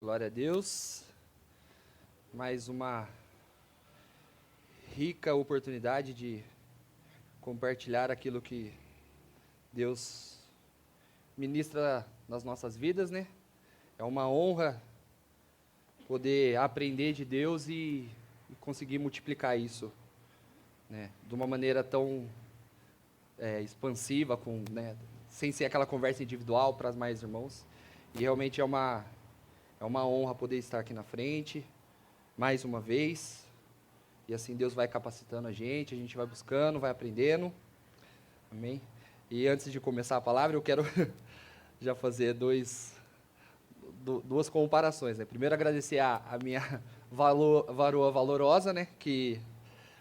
Glória a Deus. Mais uma rica oportunidade de compartilhar aquilo que Deus ministra nas nossas vidas, né? É uma honra poder aprender de Deus e conseguir multiplicar isso, né? De uma maneira tão expansiva, sem ser aquela conversa individual para mais irmãos. E realmente é uma honra poder estar aqui na frente, mais uma vez. E assim Deus vai capacitando a gente vai buscando, vai aprendendo. Amém? E antes de começar a palavra, eu quero já fazer duas comparações, né? Primeiro, agradecer a minha varoa valorosa, né? Que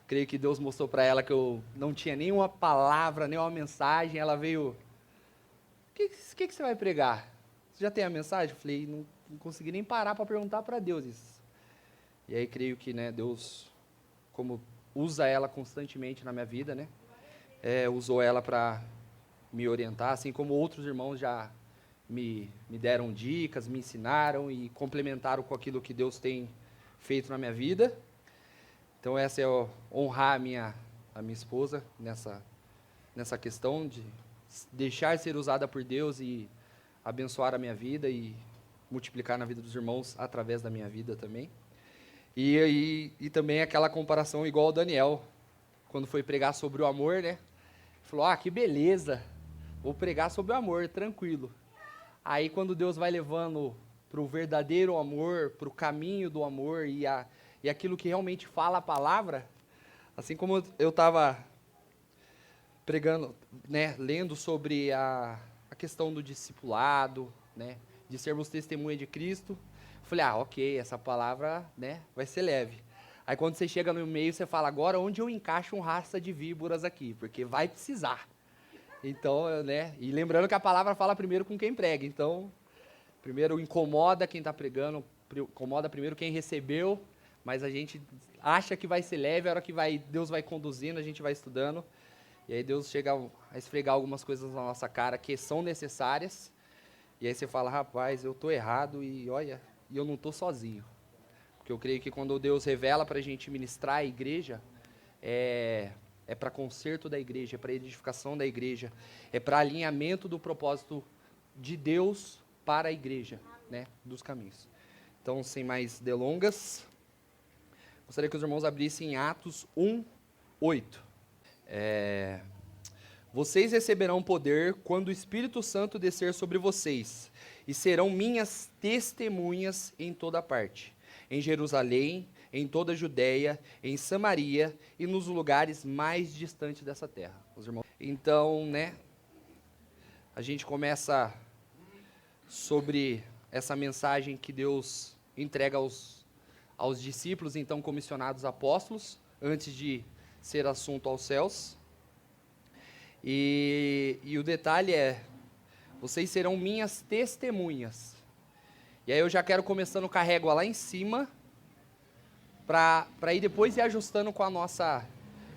creio que Deus mostrou para ela que eu não tinha nenhuma palavra, nenhuma mensagem. Ela veio... O que você vai pregar? Você já tem a mensagem? Eu falei, não consegui nem parar para perguntar para Deus isso. E aí creio que, né, Deus, como usa ela constantemente na minha vida, né, usou ela para me orientar, assim como outros irmãos já me deram dicas, me ensinaram e complementaram com aquilo que Deus tem feito na minha vida. Então essa é honrar a minha esposa nessa questão de deixar ser usada por Deus e abençoar a minha vida e multiplicar na vida dos irmãos através da minha vida também. E também aquela comparação igual ao Daniel, quando foi pregar sobre o amor, né? Falou, que beleza, vou pregar sobre o amor, tranquilo. Aí quando Deus vai levando para o verdadeiro amor, para o caminho do amor e aquilo que realmente fala a palavra, assim como eu estava pregando, né, lendo sobre a questão do discipulado, né, de sermos testemunha de Cristo, falei, ok, essa palavra, né, vai ser leve. Aí quando você chega no meio, você fala, agora onde eu encaixo um raça de víboras aqui? Porque vai precisar. Então, né, e lembrando que a palavra fala primeiro com quem prega, então, primeiro incomoda quem está pregando, incomoda primeiro quem recebeu, mas a gente acha que vai ser leve, a hora que Deus vai conduzindo, a gente vai estudando, e aí Deus chega a esfregar algumas coisas na nossa cara que são necessárias, e aí você fala, rapaz, eu estou errado e olha, e eu não estou sozinho. Porque eu creio que quando Deus revela para a gente ministrar a igreja, é para conserto da igreja, é para edificação da igreja, é para alinhamento do propósito de Deus para a igreja, né, dos caminhos. Então, sem mais delongas, gostaria que os irmãos abrissem Atos 1:8. Vocês receberão poder quando o Espírito Santo descer sobre vocês, e serão minhas testemunhas em toda parte, em Jerusalém, em toda a Judéia, em Samaria e nos lugares mais distantes dessa terra. Os irmãos... Então, né, a gente começa sobre essa mensagem que Deus entrega aos discípulos, então comissionados apóstolos, antes de ser assunto aos céus. E o detalhe é, vocês serão minhas testemunhas. E aí eu já quero começando com a régua lá em cima, para ir depois ir ajustando com a nossa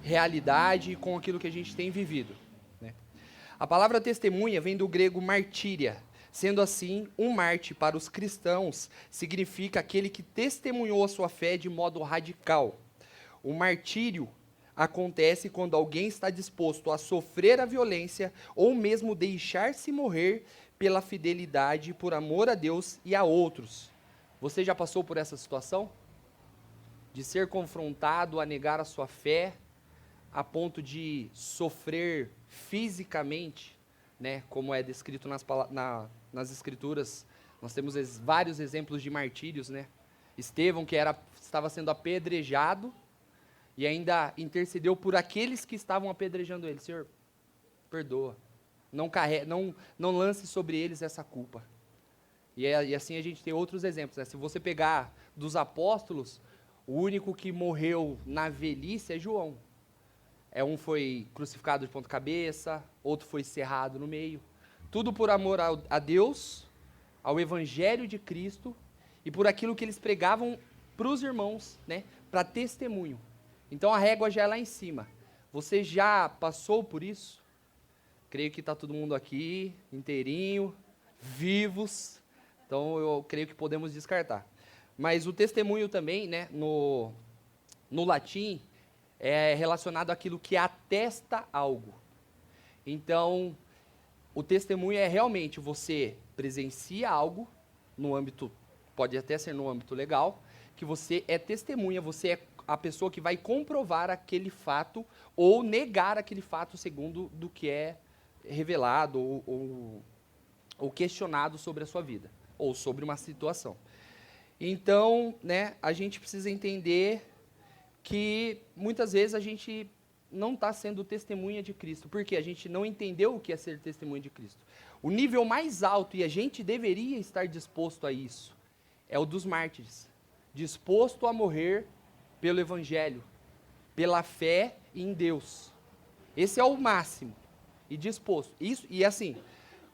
realidade e com aquilo que a gente tem vivido, né? A palavra testemunha vem do grego martíria. Sendo assim, um mártir para os cristãos significa aquele que testemunhou a sua fé de modo radical. O martírio acontece quando alguém está disposto a sofrer a violência ou mesmo deixar-se morrer pela fidelidade, por amor a Deus e a outros. Você já passou por essa situação? De ser confrontado a negar a sua fé a ponto de sofrer fisicamente, né, como é descrito nas escrituras. Nós temos vários exemplos de martírios, né? Estevão, que estava sendo apedrejado, e ainda intercedeu por aqueles que estavam apedrejando ele. Senhor, perdoa. Não lance sobre eles essa culpa. E assim a gente tem outros exemplos, né? Se você pegar dos apóstolos, o único que morreu na velhice é João. Um foi crucificado de ponta cabeça, outro foi cerrado no meio. Tudo por amor a Deus, ao Evangelho de Cristo e por aquilo que eles pregavam para os irmãos, né? Para testemunho. Então a régua já é lá em cima. Você já passou por isso? Creio que está todo mundo aqui, inteirinho, vivos, Então, eu creio que podemos descartar. Mas o testemunho também, né, no latim, é relacionado àquilo que atesta algo. Então, o testemunho é realmente você presencia algo no âmbito, pode até ser no âmbito legal, que você é testemunha, você é a pessoa que vai comprovar aquele fato ou negar aquele fato segundo do que é revelado ou questionado sobre a sua vida ou sobre uma situação. Então, né, a gente precisa entender que muitas vezes a gente não está sendo testemunha de Cristo, porque a gente não entendeu o que é ser testemunha de Cristo. O nível mais alto, e a gente deveria estar disposto a isso, é o dos mártires, disposto a morrer pelo Evangelho, pela fé em Deus. Esse é o máximo, e disposto. Isso, e assim,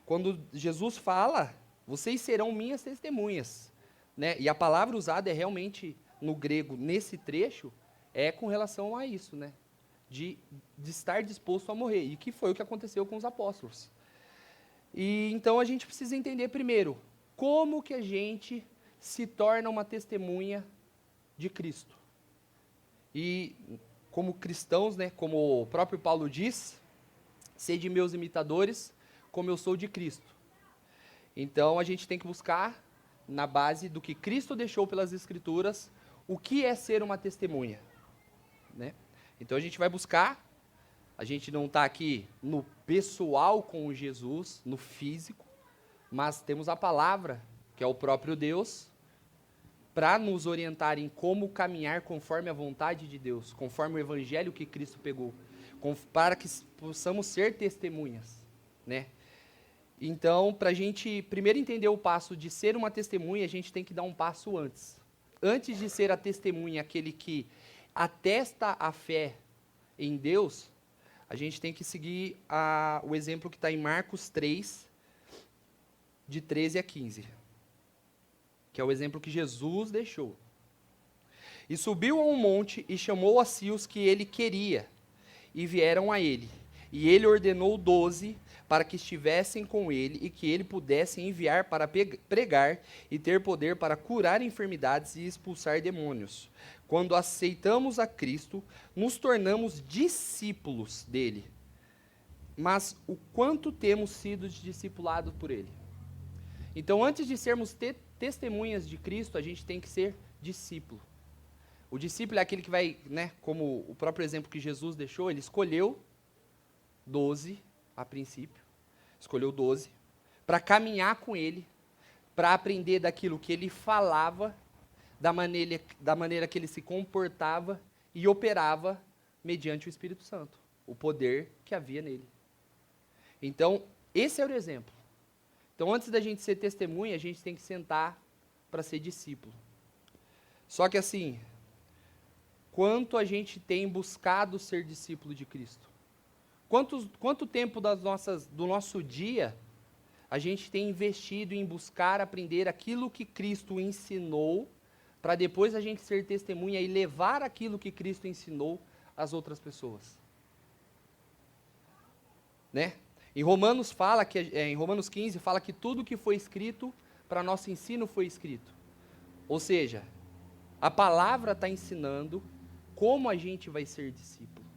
quando Jesus fala, vocês serão minhas testemunhas, né? E a palavra usada é realmente, no grego, nesse trecho, é com relação a isso, né? De estar disposto a morrer, e que foi o que aconteceu com os apóstolos. E então a gente precisa entender primeiro, como que a gente se torna uma testemunha de Cristo. E como cristãos, né, como o próprio Paulo diz, sede meus imitadores, como eu sou de Cristo. Então a gente tem que buscar, na base do que Cristo deixou pelas Escrituras, o que é ser uma testemunha, né? Então a gente vai buscar, a gente não está aqui no pessoal com Jesus, no físico, mas temos a palavra, que é o próprio Deus, para nos orientar em como caminhar conforme a vontade de Deus, conforme o evangelho que Cristo pegou, para que possamos ser testemunhas, né? Então, para a gente primeiro entender o passo de ser uma testemunha, a gente tem que dar um passo antes. Antes de ser a testemunha, aquele que atesta a fé em Deus, a gente tem que seguir o exemplo que está em Marcos 3, de 13 a 15. Que é o exemplo que Jesus deixou. E subiu a um monte e chamou a si os que ele queria, e vieram a ele. E ele ordenou 12 para que estivessem com ele e que ele pudesse enviar para pregar e ter poder para curar enfermidades e expulsar demônios. Quando aceitamos a Cristo, nos tornamos discípulos dele. Mas o quanto temos sido discipulados por ele? Então, antes de sermos testemunhas de Cristo, a gente tem que ser discípulo. O discípulo é aquele que vai, né, como o próprio exemplo que Jesus deixou, ele escolheu 12 a princípio, escolheu 12, para caminhar com ele, para aprender daquilo que ele falava, da maneira que ele se comportava e operava mediante o Espírito Santo, o poder que havia nele. Então, esse era o exemplo. Então, antes da gente ser testemunha, a gente tem que sentar para ser discípulo. Só que assim, quanto a gente tem buscado ser discípulo de Cristo? Quanto tempo do nosso dia a gente tem investido em buscar aprender aquilo que Cristo ensinou, para depois a gente ser testemunha e levar aquilo que Cristo ensinou às outras pessoas? Né? Em Romanos 15 fala que tudo que foi escrito para nosso ensino foi escrito. Ou seja, a palavra está ensinando como a gente vai ser discípulo.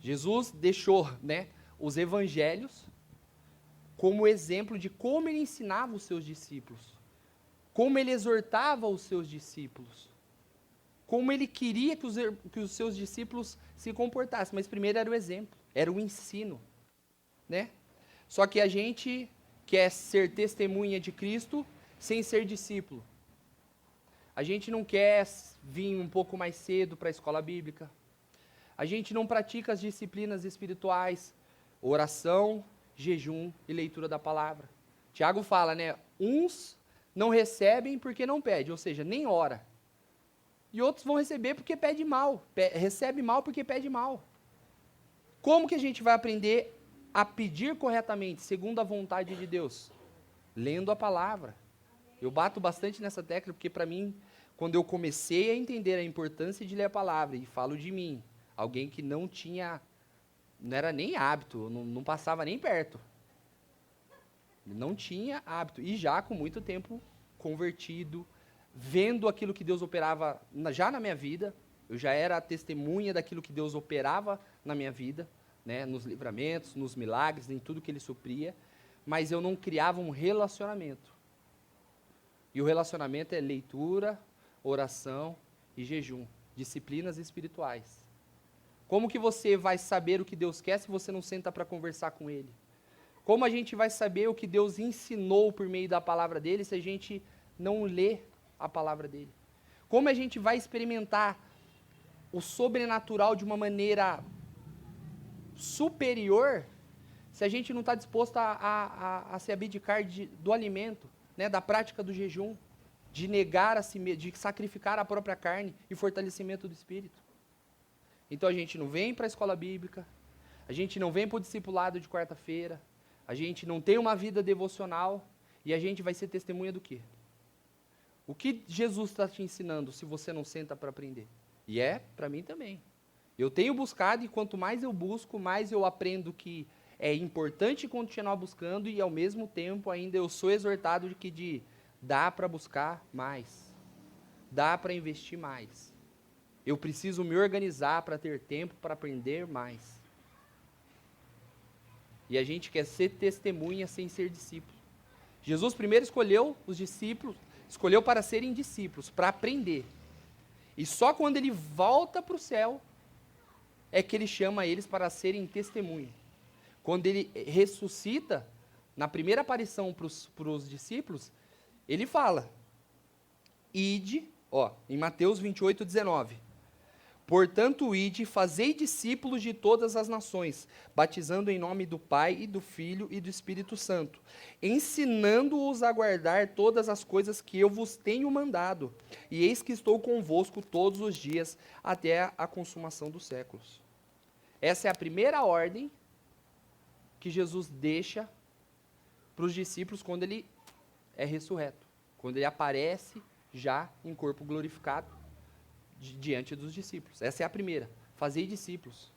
Jesus deixou, né, os evangelhos como exemplo de como ele ensinava os seus discípulos, como ele exortava os seus discípulos, como ele queria que os seus discípulos se comportassem. Mas primeiro era o exemplo, era o ensino, né? Só que a gente quer ser testemunha de Cristo sem ser discípulo. A gente não quer vir um pouco mais cedo para a escola bíblica. A gente não pratica as disciplinas espirituais, oração, jejum e leitura da palavra. Tiago fala, né? Uns não recebem porque não pedem, ou seja, nem ora. E outros vão receber porque pede mal. Recebe mal porque pede mal. Como que a gente vai aprender a pedir corretamente, segundo a vontade de Deus? Lendo a palavra. Eu bato bastante nessa tecla, porque para mim, quando eu comecei a entender a importância de ler a palavra, e falo de mim, alguém que não era nem hábito, não passava nem perto. Ele não tinha hábito. E já com muito tempo convertido, vendo aquilo que Deus operava já na minha vida. Eu já era a testemunha daquilo que Deus operava na minha vida, né, nos livramentos, nos milagres, em tudo que Ele supria. Mas eu não criava um relacionamento. E o relacionamento é leitura, oração e jejum. Disciplinas espirituais. Como que você vai saber o que Deus quer se você não senta para conversar com Ele? Como a gente vai saber o que Deus ensinou por meio da palavra dEle se a gente não lê a palavra dEle? Como a gente vai experimentar o sobrenatural de uma maneira superior se a gente não está disposto a se abdicar do alimento, né, da prática do jejum, de negar a si mesmo, de sacrificar a própria carne e fortalecimento do espírito? Então a gente não vem para a escola bíblica, a gente não vem para o discipulado de quarta-feira, a gente não tem uma vida devocional e a gente vai ser testemunha do quê? O que Jesus está te ensinando se você não senta para aprender? E para mim também. Eu tenho buscado e quanto mais eu busco, mais eu aprendo que é importante continuar buscando e ao mesmo tempo ainda eu sou exortado de que dá para buscar mais, dá para investir mais. Eu preciso me organizar para ter tempo para aprender mais. E a gente quer ser testemunha sem ser discípulo. Jesus primeiro escolheu os discípulos, escolheu para serem discípulos, para aprender. E só quando ele volta para o céu, é que ele chama eles para serem testemunha. Quando ele ressuscita, na primeira aparição para os discípulos, ele fala, ide, em Mateus 28, 19. Portanto, ide, fazei discípulos de todas as nações, batizando em nome do Pai e do Filho e do Espírito Santo, ensinando-os a guardar todas as coisas que eu vos tenho mandado. E eis que estou convosco todos os dias, até a consumação dos séculos. Essa é a primeira ordem que Jesus deixa para os discípulos quando ele é ressurreto, quando ele aparece já em corpo glorificado diante dos discípulos. Essa é a primeira, fazei discípulos.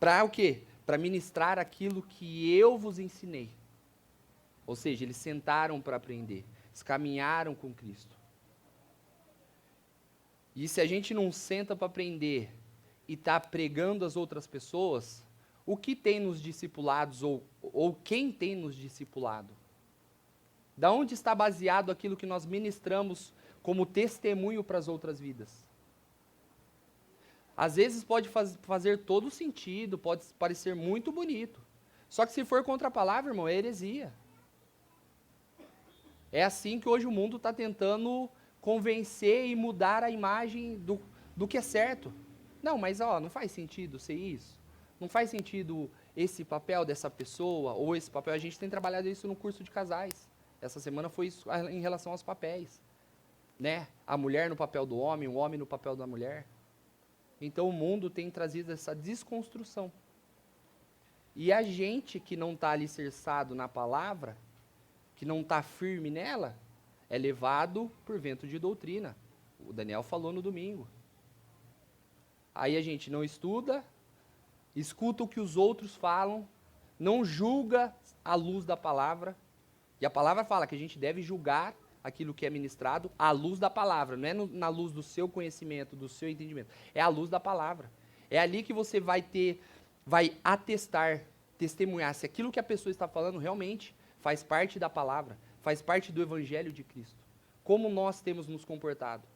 Para o quê? Para ministrar aquilo que eu vos ensinei. Ou seja, eles sentaram para aprender, eles caminharam com Cristo. E se a gente não senta para aprender e está pregando às outras pessoas, o que tem nos discipulados ou quem tem nos discipulado? Da onde está baseado aquilo que nós ministramos como testemunho para as outras vidas? Às vezes pode fazer todo sentido, pode parecer muito bonito. Só que se for contra a palavra, irmão, é heresia. É assim que hoje o mundo está tentando convencer e mudar a imagem do que é certo. Não, mas não faz sentido ser isso. Não faz sentido esse papel dessa pessoa, ou esse papel. A gente tem trabalhado isso no curso de casais. Essa semana foi isso em relação aos papéis. Né? A mulher no papel do homem, o homem no papel da mulher. Então o mundo tem trazido essa desconstrução. E a gente que não está alicerçado na palavra, que não está firme nela, é levado por vento de doutrina. O Daniel falou no domingo. Aí a gente não estuda, escuta o que os outros falam, não julga à luz da palavra. E a palavra fala que a gente deve julgar aquilo que é ministrado à luz da palavra, não é na luz do seu conhecimento, do seu entendimento, é à luz da palavra. É ali que você vai atestar, testemunhar se aquilo que a pessoa está falando realmente faz parte da palavra, faz parte do evangelho de Cristo. Como nós temos nos comportado?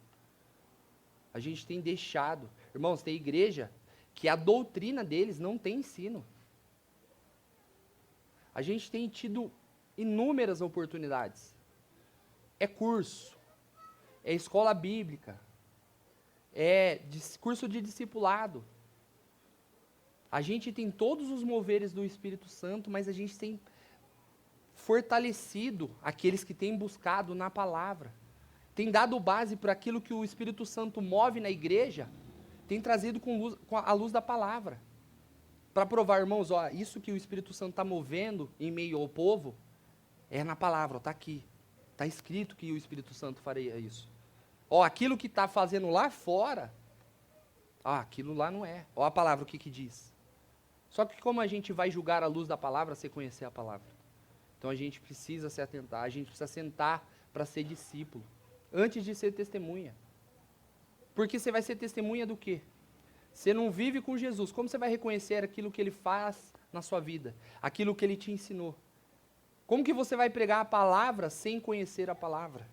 A gente tem deixado, irmãos, tem igreja que a doutrina deles não tem ensino. A gente tem tido inúmeras oportunidades. É curso, é escola bíblica, é curso de discipulado. A gente tem todos os moveres do Espírito Santo, mas a gente tem fortalecido aqueles que têm buscado na palavra. Tem dado base para aquilo que o Espírito Santo move na igreja, tem trazido com a luz da palavra. Para provar, irmãos, isso que o Espírito Santo está movendo em meio ao povo, é na palavra, está aqui. Está escrito que o Espírito Santo faria isso. Aquilo que está fazendo lá fora, aquilo lá não é. A palavra, o que diz? Só que como a gente vai julgar à luz da palavra sem conhecer a palavra? Então a gente precisa se atentar, a gente precisa sentar para ser discípulo, antes de ser testemunha. Porque você vai ser testemunha do quê? Você não vive com Jesus, como você vai reconhecer aquilo que Ele faz na sua vida? Aquilo que Ele te ensinou? Como que você vai pregar a palavra sem conhecer a palavra?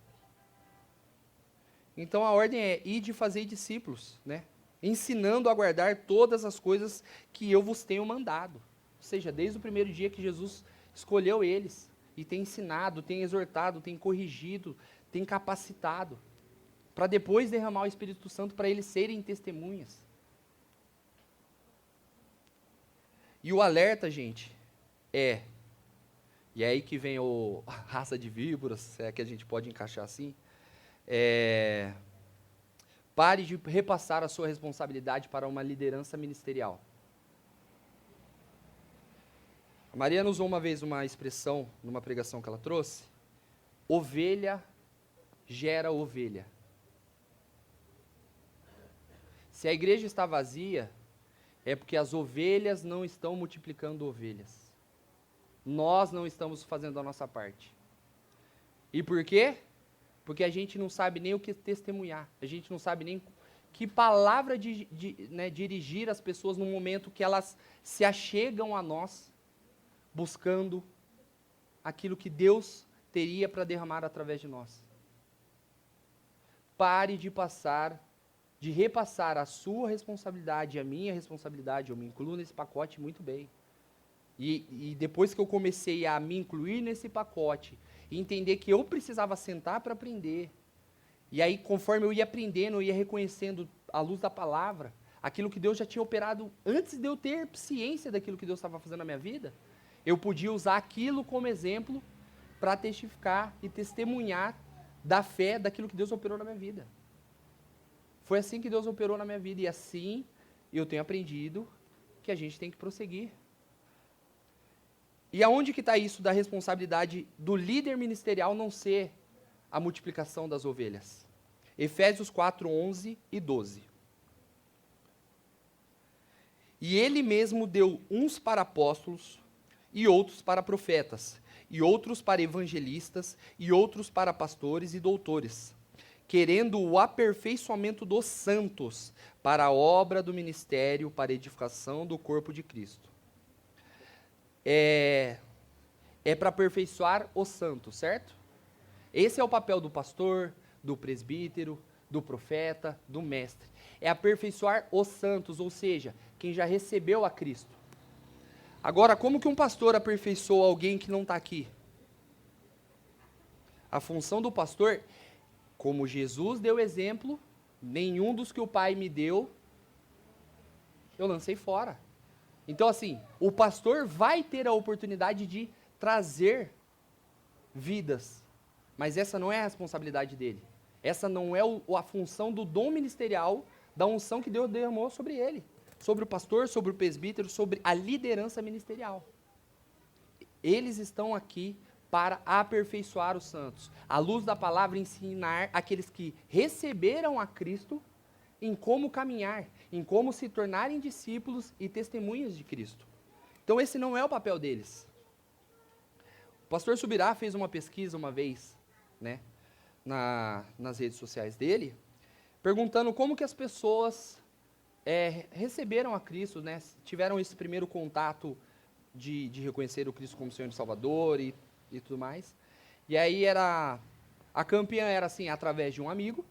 Então a ordem é ir de fazer discípulos, né? Ensinando a guardar todas as coisas que eu vos tenho mandado. Ou seja, desde o primeiro dia que Jesus escolheu eles, e tem ensinado, tem exortado, tem corrigido, tem capacitado, para depois derramar o Espírito Santo para eles serem testemunhas. E o alerta, gente, e é aí que vem a raça de víboras, se é que a gente pode encaixar assim, pare de repassar a sua responsabilidade para uma liderança ministerial. A Mariana usou uma vez uma expressão, numa pregação que ela trouxe, ovelha gera ovelha. Se a igreja está vazia, é porque as ovelhas não estão multiplicando ovelhas. Nós não estamos fazendo a nossa parte. E por quê? Porque a gente não sabe nem o que testemunhar. A gente não sabe nem que palavra dirigir às pessoas no momento que elas se achegam a nós, buscando aquilo que Deus teria para derramar através de nós. Pare de repassar a sua responsabilidade, a minha responsabilidade, eu me incluo nesse pacote muito bem. E depois que eu comecei a me incluir nesse pacote, e entender que eu precisava sentar para aprender, e aí conforme eu ia aprendendo, eu ia reconhecendo à luz da palavra, aquilo que Deus já tinha operado antes de eu ter ciência daquilo que Deus estava fazendo na minha vida, eu podia usar aquilo como exemplo para testificar e testemunhar da fé daquilo que Deus operou na minha vida. Foi assim que Deus operou na minha vida, e assim eu tenho aprendido que a gente tem que prosseguir. E aonde que está isso da responsabilidade do líder ministerial não ser a multiplicação das ovelhas? Efésios 4, 11 e 12. E ele mesmo deu uns para apóstolos, e outros para profetas, e outros para evangelistas, e outros para pastores e doutores, querendo o aperfeiçoamento dos santos, para a obra do ministério, para a edificação do corpo de Cristo. É para aperfeiçoar os santos, certo? Esse é o papel do pastor, do presbítero, do profeta, do mestre. É aperfeiçoar os santos, ou seja, quem já recebeu a Cristo. Agora, como que um pastor aperfeiçoa alguém que não está aqui? A função do pastor, como Jesus deu exemplo, nenhum dos que o Pai me deu, eu lancei fora. Então, assim, o pastor vai ter a oportunidade de trazer vidas, mas essa não é a responsabilidade dele. Essa não é a função do dom ministerial, da unção que Deus derramou sobre ele, sobre o pastor, sobre o presbítero, sobre a liderança ministerial. Eles estão aqui para aperfeiçoar os santos, à luz da palavra, ensinar aqueles que receberam a Cristo em como caminhar, em como se tornarem discípulos e testemunhas de Cristo. Então esse não é o papel deles. O pastor Subirá fez uma pesquisa uma vez, né, nas redes sociais dele, perguntando como que as pessoas receberam a Cristo, né, tiveram esse primeiro contato de reconhecer o Cristo como Senhor e Salvador e tudo mais. E aí a campeã era assim, através de um amigo,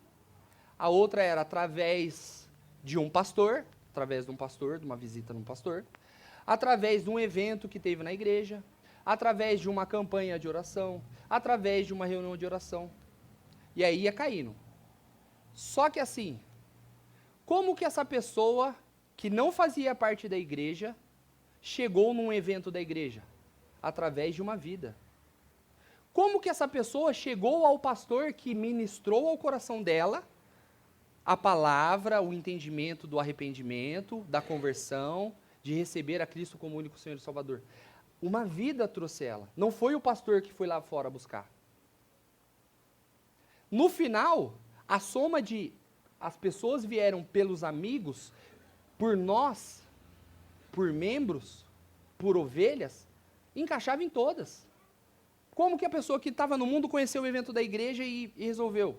a outra era através de um pastor, de uma visita num pastor, através de um evento que teve na igreja, através de uma campanha de oração, através de uma reunião de oração. E aí ia caindo. Só que assim, como que essa pessoa que não fazia parte da igreja chegou num evento da igreja? Através de uma vida. Como que essa pessoa chegou ao pastor que ministrou ao coração dela a palavra, o entendimento do arrependimento, da conversão, de receber a Cristo como único Senhor e Salvador? Uma vida trouxe ela. Não foi o pastor que foi lá fora buscar. No final, a soma de as pessoas vieram pelos amigos, por nós, por membros, por ovelhas, encaixava em todas. Como que a pessoa que estava no mundo conheceu o evento da igreja e resolveu?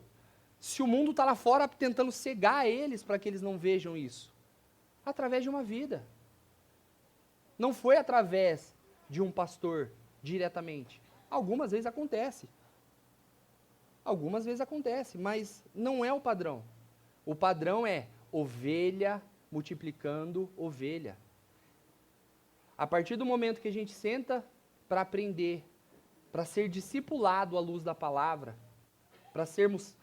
Se o mundo está lá fora tentando cegar eles para que eles não vejam isso. Através de uma vida. Não foi através de um pastor diretamente. Algumas vezes acontece. Algumas vezes acontece, mas não é o padrão. O padrão é ovelha multiplicando ovelha. A partir do momento que a gente senta para aprender, para ser discipulado à luz da palavra, para sermos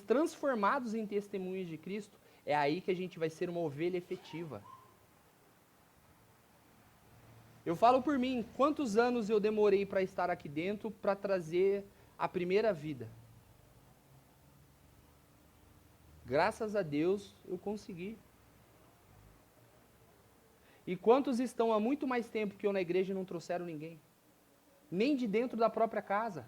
transformados em testemunhas de Cristo, é aí que a gente vai ser uma ovelha efetiva. Eu falo por mim, quantos anos eu demorei para estar aqui dentro para trazer a primeira vida? Graças a Deus eu consegui. E quantos estão há muito mais tempo que eu na igreja e não trouxeram ninguém? Nem de dentro da própria casa.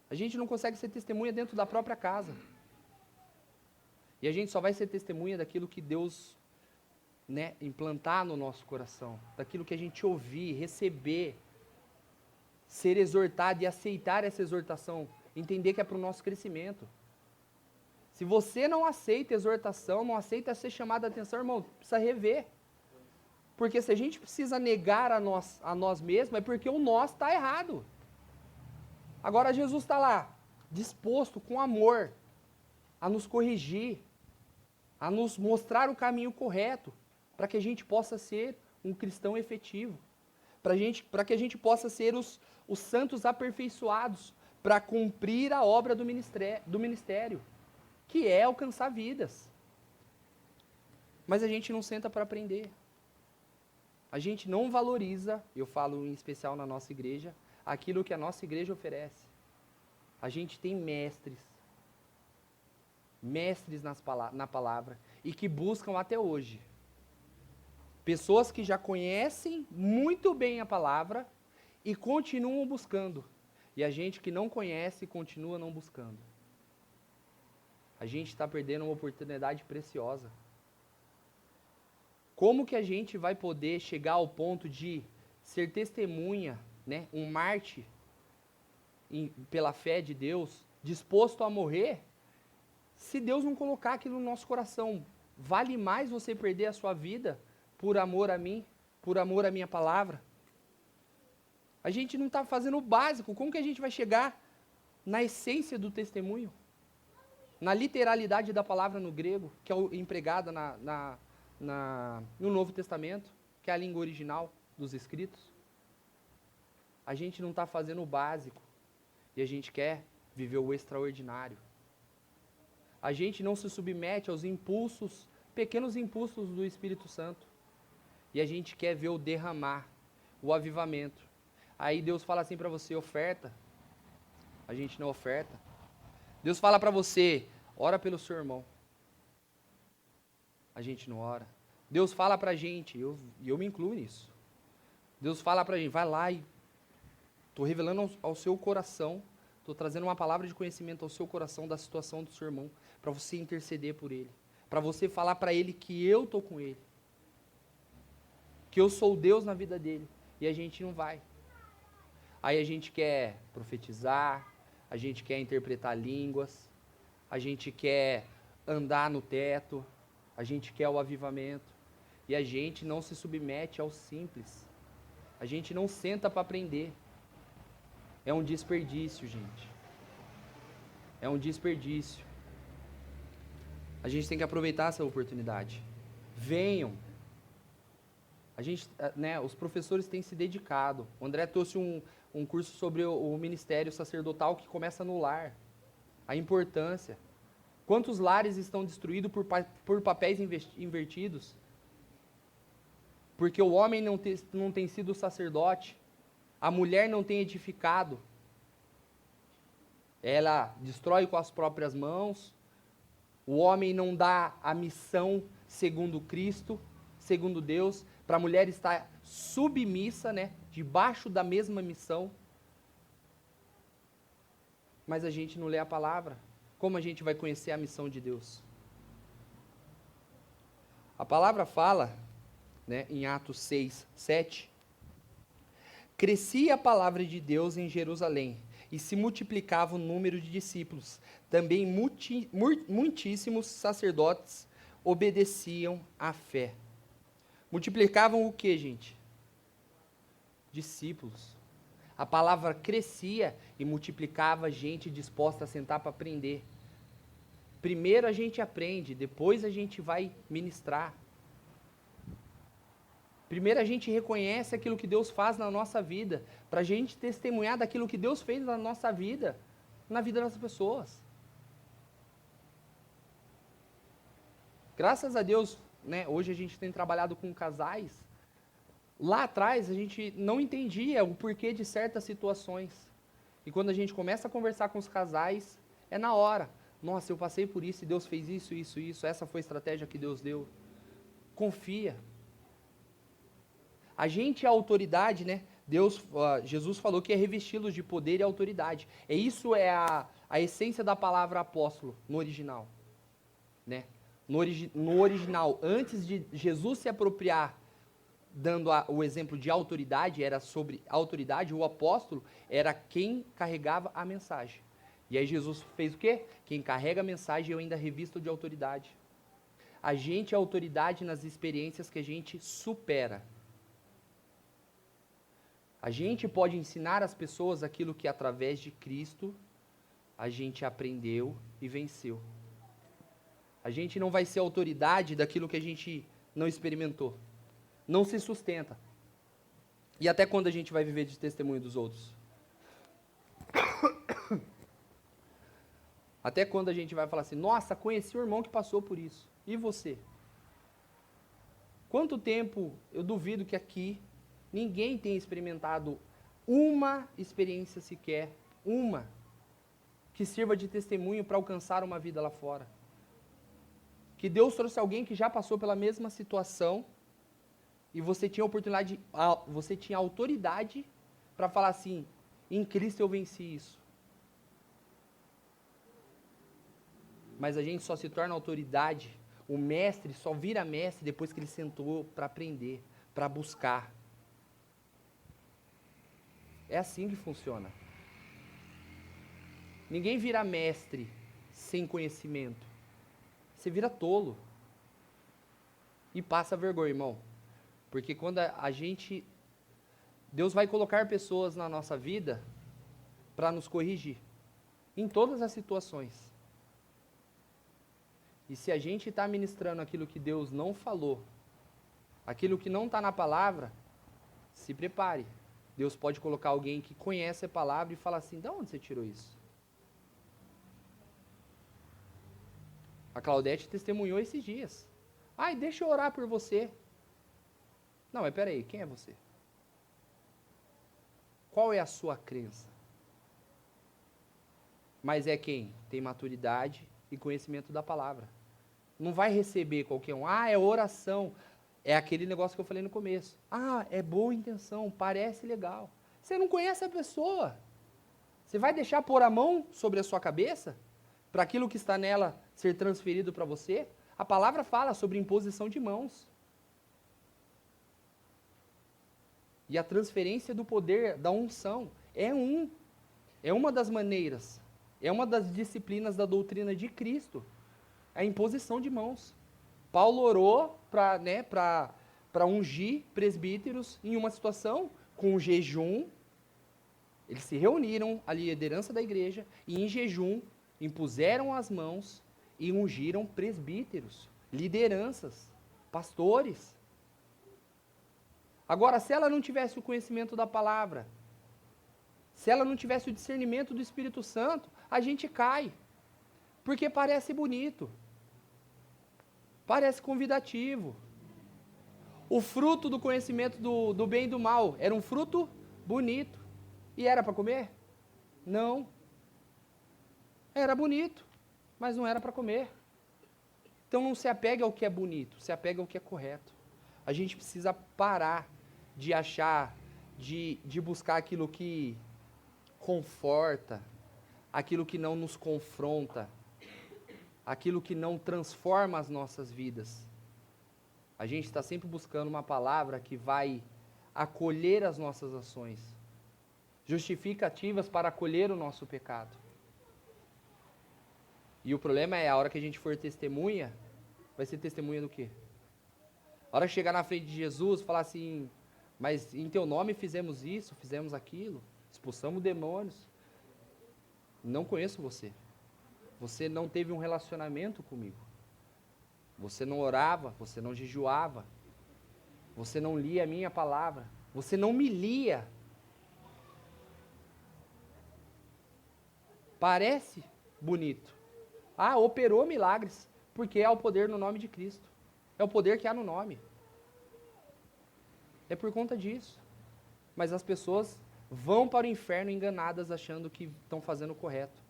A gente não consegue ser testemunha dentro da própria casa. E a gente só vai ser testemunha daquilo que Deus, implantar no nosso coração. Daquilo que a gente ouvir, receber, ser exortado e aceitar essa exortação. Entender que é para o nosso crescimento. Se você não aceita exortação, não aceita ser chamado a atenção, irmão, precisa rever. Porque se a gente precisa negar a nós mesmos, é porque o nós está errado. Agora Jesus está lá, disposto, com amor, a nos corrigir, a nos mostrar o caminho correto, para que a gente possa ser um cristão efetivo, para que a gente possa ser os santos aperfeiçoados, para cumprir a obra do ministério, que é alcançar vidas. Mas a gente não senta para aprender. A gente não valoriza, eu falo em especial na nossa igreja, aquilo que a nossa igreja oferece. A gente tem mestres na palavra, e que buscam até hoje. Pessoas que já conhecem muito bem a palavra e continuam buscando. E a gente que não conhece continua não buscando. A gente está perdendo uma oportunidade preciosa. Como que a gente vai poder chegar ao ponto de ser testemunha, um mártir pela fé de Deus, disposto a morrer, se Deus não colocar aquilo no nosso coração? Vale mais você perder a sua vida por amor a mim, por amor à minha palavra? A gente não está fazendo o básico. Como que a gente vai chegar na essência do testemunho? Na literalidade da palavra no grego, que é empregada no Novo Testamento, que é a língua original dos escritos. A gente não está fazendo o básico e a gente quer viver o extraordinário. A gente não se submete aos impulsos, pequenos impulsos do Espírito Santo. E a gente quer ver o derramar, o avivamento. Aí Deus fala assim para você, oferta. A gente não oferta. Deus fala para você, ora pelo seu irmão. A gente não ora. Deus fala para a gente, e eu me incluo nisso. Deus fala para a gente, vai lá e estou revelando ao seu coração, estou trazendo uma palavra de conhecimento ao seu coração da situação do seu irmão, para você interceder por ele, para você falar para ele que eu estou com ele, que eu sou Deus na vida dele, e a gente não vai. Aí a gente quer profetizar, a gente quer interpretar línguas, a gente quer andar no teto, a gente quer o avivamento, e a gente não se submete ao simples. A gente não senta para aprender. É um desperdício, gente. É um desperdício. A gente tem que aproveitar essa oportunidade. Venham. A gente, os professores têm se dedicado. O André trouxe um curso sobre o ministério sacerdotal que começa no lar. A importância. Quantos lares estão destruídos por papéis invertidos? Porque o homem não tem sido sacerdote, a mulher não tem edificado. Ela destrói com as próprias mãos, o homem não dá a missão segundo Cristo, segundo Deus, para a mulher estar submissa, debaixo da mesma missão. Mas a gente não lê a palavra. Como a gente vai conhecer a missão de Deus? A palavra fala, em Atos 6, 7, Crescia a palavra de Deus em Jerusalém, e se multiplicava o número de discípulos. Também muitíssimos sacerdotes obedeciam à fé. Multiplicavam o que, gente? Discípulos. A palavra crescia e multiplicava gente disposta a sentar para aprender. Primeiro a gente aprende, depois a gente vai ministrar. Primeiro a gente reconhece aquilo que Deus faz na nossa vida, para a gente testemunhar daquilo que Deus fez na nossa vida, na vida das pessoas. Graças a Deus, né, hoje a gente tem trabalhado com casais. Lá atrás a gente não entendia o porquê de certas situações. E quando a gente começa a conversar com os casais, é na hora. Nossa, eu passei por isso e Deus fez isso, isso, isso. Essa foi a estratégia que Deus deu. Confia. A gente é a autoridade, né? Jesus falou que é revesti-los de poder e autoridade. Isso é a essência da palavra apóstolo no original, né? No original, antes de Jesus se apropriar, dando o exemplo de autoridade, era sobre autoridade, o apóstolo era quem carregava a mensagem. E aí Jesus fez o quê? Quem carrega a mensagem eu ainda revisto de autoridade. A gente é autoridade nas experiências que a gente supera. A gente pode ensinar às pessoas aquilo que através de Cristo a gente aprendeu e venceu. A gente não vai ser autoridade daquilo que a gente não experimentou. Não se sustenta. E até quando a gente vai viver de testemunho dos outros? Até quando a gente vai falar assim, nossa, conheci o irmão que passou por isso. E você? Quanto tempo, eu duvido que aqui, ninguém tenha experimentado uma experiência sequer, uma, que sirva de testemunho para alcançar uma vida lá fora. Que Deus trouxe alguém que já passou pela mesma situação e você tinha oportunidade, você tinha autoridade para falar assim, em Cristo eu venci isso. Mas a gente só se torna autoridade, o mestre só vira mestre depois que ele sentou para aprender, para buscar. É assim que funciona. Ninguém vira mestre sem conhecimento. Você vira tolo. E passa vergonha, irmão. Porque quando a gente... Deus vai colocar pessoas na nossa vida para nos corrigir. Em todas as situações. E se a gente está ministrando aquilo que Deus não falou, aquilo que não está na palavra, se prepare. Deus pode colocar alguém que conhece a palavra e falar assim, de onde você tirou isso? A Claudete testemunhou esses dias. Ai, deixa eu orar por você. Não, mas peraí, quem é você? Qual é a sua crença? Mas é quem tem maturidade e conhecimento da palavra. Não vai receber qualquer um. Ah, é oração. É aquele negócio que eu falei no começo. Ah, é boa intenção, parece legal. Você não conhece a pessoa. Você vai deixar pôr a mão sobre a sua cabeça? Para aquilo que está nela ser transferido para você? A palavra fala sobre imposição de mãos. E a transferência do poder, da unção, é uma das maneiras, é uma das disciplinas da doutrina de Cristo, a imposição de mãos. Paulo orou para ungir presbíteros em uma situação com jejum. Eles se reuniram, a liderança da igreja, e em jejum impuseram as mãos e ungiram presbíteros, lideranças, pastores. Agora, se ela não tivesse o conhecimento da palavra, se ela não tivesse o discernimento do Espírito Santo, a gente cai. Porque parece bonito. Parece convidativo. O fruto do conhecimento do bem e do mal era um fruto bonito. E era para comer? Não. Era bonito, mas não era para comer. Então não se apegue ao que é bonito, se apegue ao que é correto. A gente precisa parar de achar, de buscar aquilo que conforta, aquilo que não nos confronta, aquilo que não transforma as nossas vidas. A gente está sempre buscando uma palavra que vai acolher as nossas ações, justificativas para acolher o nosso pecado. E o problema é, a hora que a gente for testemunha, vai ser testemunha do quê? A hora que chegar na frente de Jesus, falar assim, mas em teu nome fizemos isso, fizemos aquilo, expulsamos demônios. Não conheço você. Você não teve um relacionamento comigo. Você não orava, você não jejuava. Você não lia a minha palavra. Você não me lia. Parece bonito. Ah, operou milagres, porque é o poder no nome de Cristo. É o poder que há no nome. É por conta disso. Mas as pessoas vão para o inferno enganadas, achando que estão fazendo o correto.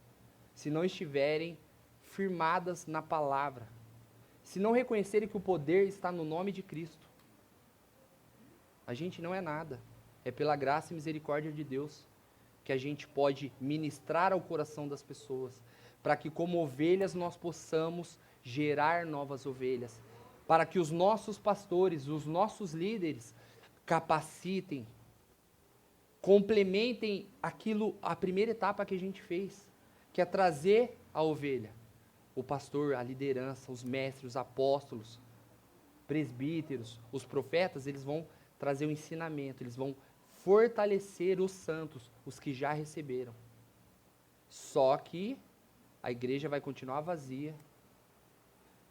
Se não estiverem firmadas na palavra. Se não reconhecerem que o poder está no nome de Cristo. A gente não é nada. É pela graça e misericórdia de Deus que a gente pode ministrar ao coração das pessoas, para que como ovelhas nós possamos gerar novas ovelhas, para que os nossos pastores, os nossos líderes capacitem, complementem aquilo, a primeira etapa que a gente fez, que é trazer a ovelha, o pastor, a liderança, os mestres, os apóstolos, presbíteros, os profetas, eles vão trazer o ensinamento, eles vão fortalecer os santos, os que já receberam. Só que a igreja vai continuar vazia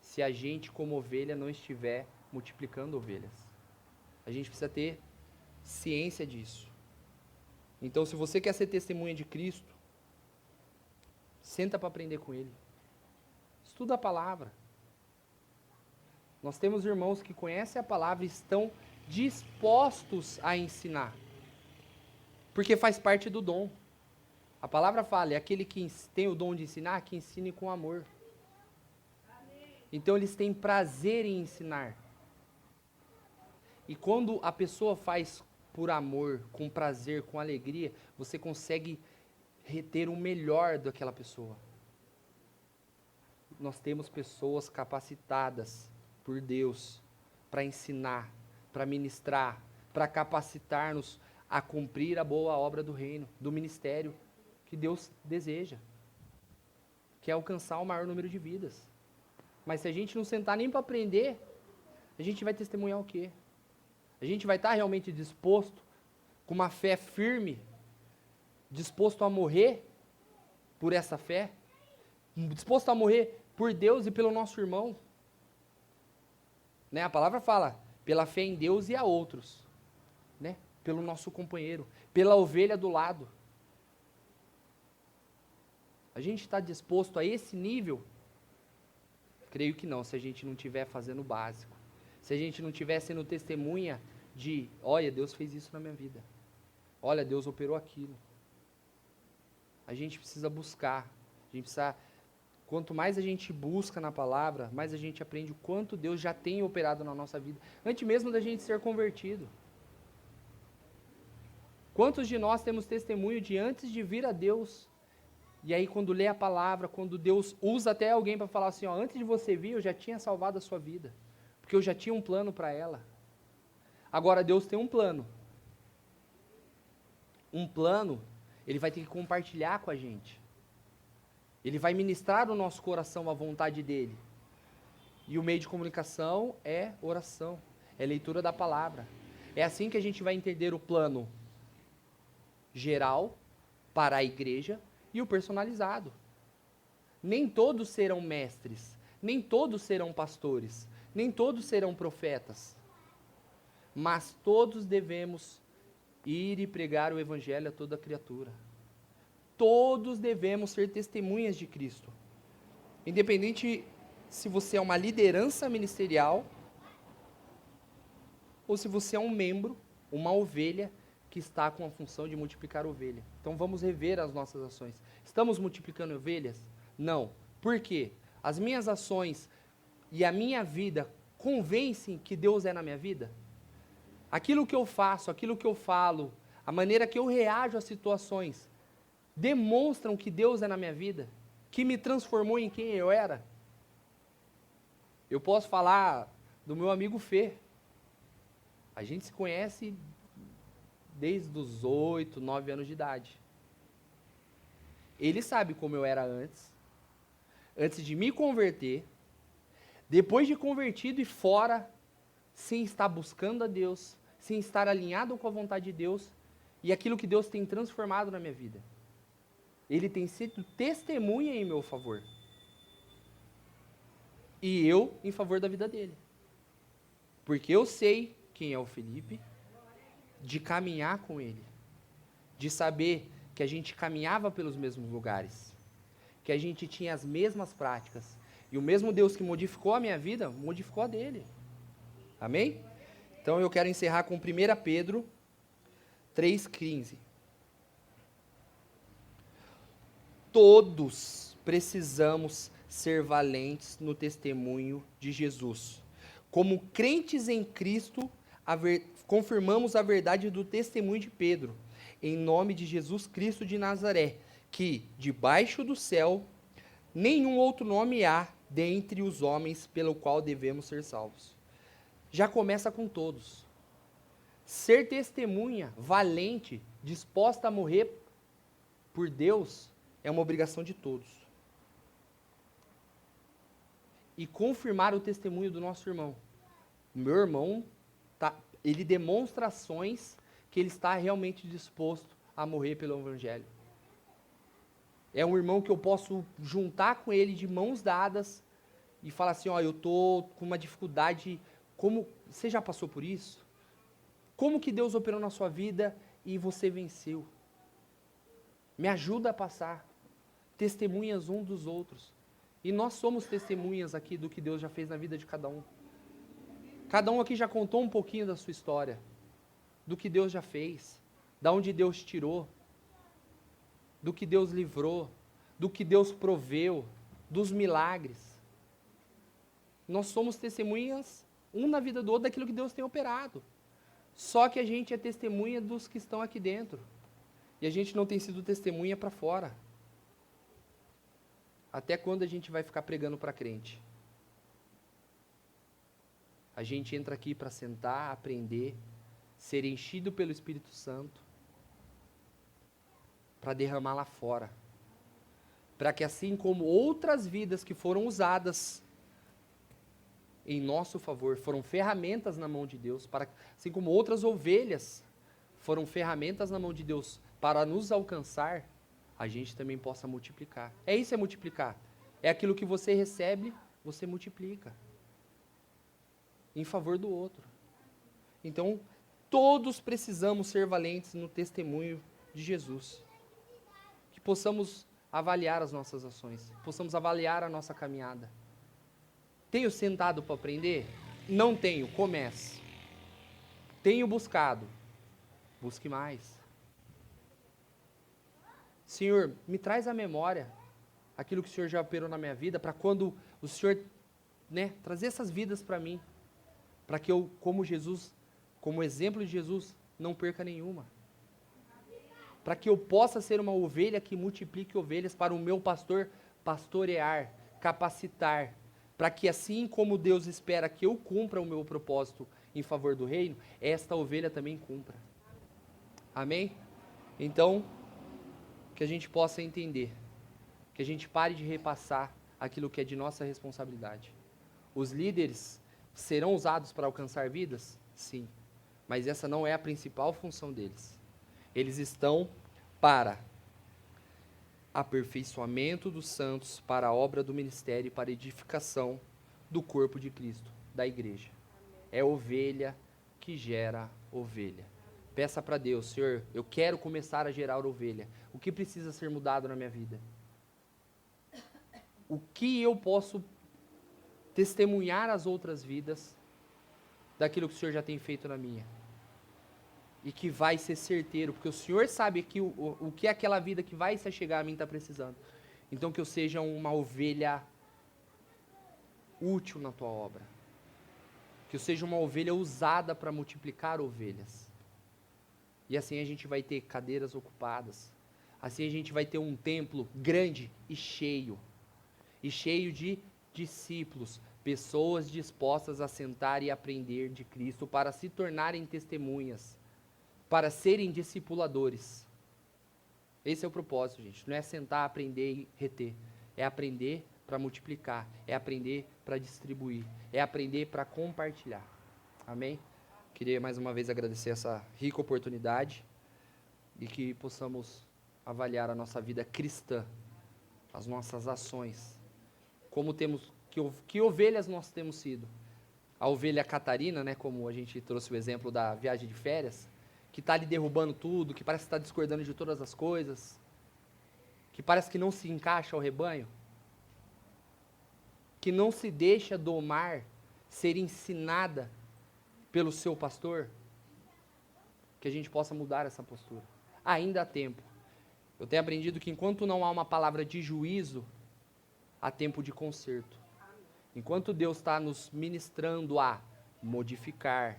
se a gente, como ovelha, não estiver multiplicando ovelhas. A gente precisa ter ciência disso. Então, se você quer ser testemunha de Cristo, senta para aprender com Ele. Estuda a palavra. Nós temos irmãos que conhecem a palavra e estão dispostos a ensinar. Porque faz parte do dom. A palavra fala, é aquele que tem o dom de ensinar, que ensine com amor. Então eles têm prazer em ensinar. E quando a pessoa faz por amor, com prazer, com alegria, você consegue reter o melhor daquela pessoa. Nós temos pessoas capacitadas por Deus para ensinar, para ministrar, para capacitar-nos a cumprir a boa obra do reino, do ministério que Deus deseja, que é alcançar o maior número de vidas. Mas se a gente não sentar nem para aprender, a gente vai testemunhar o quê? A gente vai estar realmente disposto, com uma fé firme, disposto a morrer por essa fé, disposto a morrer por Deus e pelo nosso irmão. Né? A palavra fala, pela fé em Deus e a outros, né? Pelo nosso companheiro, pela ovelha do lado. A gente está disposto a esse nível? Creio que não, se a gente não estiver fazendo o básico. Se a gente não estiver sendo testemunha de, olha, Deus fez isso na minha vida. Olha, Deus operou aquilo. A gente precisa buscar. A gente precisa, quanto mais a gente busca na palavra, mais a gente aprende o quanto Deus já tem operado na nossa vida, antes mesmo da gente ser convertido. Quantos de nós temos testemunho de antes de vir a Deus, e aí quando lê a palavra, quando Deus usa até alguém para falar assim, ó, antes de você vir, eu já tinha salvado a sua vida, porque eu já tinha um plano para ela. Agora Deus tem um plano. Um plano, Ele vai ter que compartilhar com a gente. Ele vai ministrar no nosso coração a vontade dEle. E o meio de comunicação é oração, é leitura da palavra. É assim que a gente vai entender o plano geral para a igreja e o personalizado. Nem todos serão mestres, nem todos serão pastores, nem todos serão profetas, mas todos devemos ir e pregar o evangelho a toda criatura. Todos devemos ser testemunhas de Cristo, independente se você é uma liderança ministerial ou se você é um membro, uma ovelha que está com a função de multiplicar ovelha. Então vamos rever as nossas ações. Estamos multiplicando ovelhas? Não. Por quê? As minhas ações e a minha vida convencem que Deus é na minha vida? Aquilo que eu faço, aquilo que eu falo, a maneira que eu reajo às situações, demonstram que Deus é na minha vida? Que me transformou em quem eu era? Eu posso falar do meu amigo Fê. A gente se conhece desde os 8, 9 anos de idade. Ele sabe como eu era antes de me converter, depois de convertido e fora, sem estar buscando a Deus, sem estar alinhado com a vontade de Deus e aquilo que Deus tem transformado na minha vida. Ele tem sido testemunha em meu favor. E eu em favor da vida dele. Porque eu sei quem é o Felipe, de caminhar com ele, de saber que a gente caminhava pelos mesmos lugares, que a gente tinha as mesmas práticas, e o mesmo Deus que modificou a minha vida, modificou a dele. Amém? Então eu quero encerrar com 1 Pedro 3,15. Todos precisamos ser valentes no testemunho de Jesus. Como crentes em Cristo, confirmamos a verdade do testemunho de Pedro, em nome de Jesus Cristo de Nazaré, que, debaixo do céu, nenhum outro nome há dentre os homens pelo qual devemos ser salvos. Já começa com todos. Ser testemunha, valente, disposta a morrer por Deus, é uma obrigação de todos. E confirmar o testemunho do nosso irmão. O meu irmão, ele demonstra ações que ele está realmente disposto a morrer pelo Evangelho. É um irmão que eu posso juntar com ele de mãos dadas e falar assim, ó, eu estou com uma dificuldade, como você já passou por isso? Como que Deus operou na sua vida e você venceu? Me ajuda a passar. Testemunhas um dos outros. E nós somos testemunhas aqui do que Deus já fez na vida de cada um. Cada um aqui já contou um pouquinho da sua história, do que Deus já fez, da onde Deus tirou, do que Deus livrou, do que Deus proveu, dos milagres. Nós somos testemunhas, um na vida do outro, daquilo que Deus tem operado. Só que a gente é testemunha dos que estão aqui dentro. E a gente não tem sido testemunha para fora. Até quando a gente vai ficar pregando para crente? A gente entra aqui para sentar, aprender, ser enchido pelo Espírito Santo, para derramar lá fora. Para que assim como outras vidas que foram usadas em nosso favor, foram ferramentas na mão de Deus, assim como outras ovelhas foram ferramentas na mão de Deus para nos alcançar, a gente também possa multiplicar. Isso é multiplicar. É aquilo que você recebe, você multiplica. Em favor do outro. Então, todos precisamos ser valentes no testemunho de Jesus. Que possamos avaliar as nossas ações, possamos avaliar a nossa caminhada. Tenho sentado para aprender? Não tenho, comece. Tenho buscado? Busque mais. Senhor, me traz à memória aquilo que o Senhor já operou na minha vida, para quando o Senhor, trazer essas vidas para mim, para que eu, como Jesus, como exemplo de Jesus, não perca nenhuma. Para que eu possa ser uma ovelha que multiplique ovelhas para o meu pastor pastorear, capacitar, para que assim como Deus espera que eu cumpra o meu propósito em favor do reino, esta ovelha também cumpra. Amém? Então, que a gente possa entender, que a gente pare de repassar aquilo que é de nossa responsabilidade. Os líderes serão usados para alcançar vidas? Sim, mas essa não é a principal função deles. Eles estão para aperfeiçoamento dos santos, para a obra do ministério e para a edificação do corpo de Cristo, da igreja. É ovelha que gera ovelha. Peça para Deus, Senhor, eu quero começar a gerar ovelha. O que precisa ser mudado na minha vida? O que eu posso testemunhar às outras vidas daquilo que o Senhor já tem feito na minha? E que vai ser certeiro, porque o Senhor sabe que o que aquela vida que vai se chegar a mim está precisando. Então que eu seja uma ovelha útil na tua obra. Que eu seja uma ovelha usada para multiplicar ovelhas. E assim a gente vai ter cadeiras ocupadas. Assim a gente vai ter um templo grande e cheio de discípulos, pessoas dispostas a sentar e aprender de Cristo para se tornarem testemunhas, para serem discipuladores. Esse é o propósito, gente. Não é sentar, aprender e reter. É aprender para multiplicar. É aprender para distribuir. É aprender para compartilhar. Amém? Queria mais uma vez agradecer essa rica oportunidade e que possamos avaliar a nossa vida cristã, as nossas ações, como temos, que ovelhas nós temos sido. A ovelha Catarina, né, como a gente trouxe o exemplo da viagem de férias, que está ali derrubando tudo, que parece que está discordando de todas as coisas, que parece que não se encaixa ao rebanho, que não se deixa domar, ser ensinada pelo seu pastor, que a gente possa mudar essa postura. Ainda há tempo. Eu tenho aprendido que enquanto não há uma palavra de juízo, há tempo de conserto. Enquanto Deus está nos ministrando a modificar,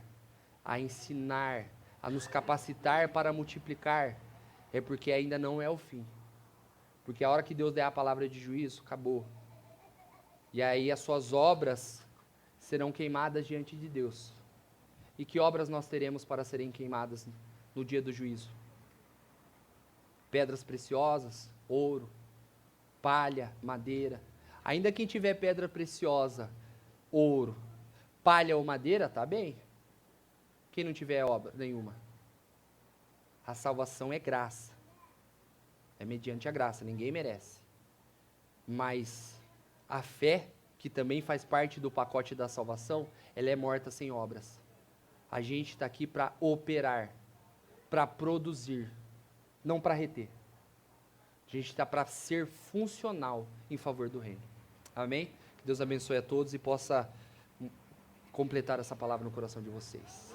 a ensinar, a nos capacitar para multiplicar, é porque ainda não é o fim. Porque a hora que Deus der a palavra de juízo, acabou. E aí as suas obras serão queimadas diante de Deus. E que obras nós teremos para serem queimadas no dia do juízo? Pedras preciosas, ouro, palha, madeira. Ainda quem tiver pedra preciosa, ouro, palha ou madeira, tá bem. Quem não tiver obra nenhuma. A salvação é graça. É mediante a graça, ninguém merece. Mas a fé, que também faz parte do pacote da salvação, ela é morta sem obras. A gente está aqui para operar, para produzir, não para reter. A gente está para ser funcional em favor do reino. Amém? Que Deus abençoe a todos e possa completar essa palavra no coração de vocês.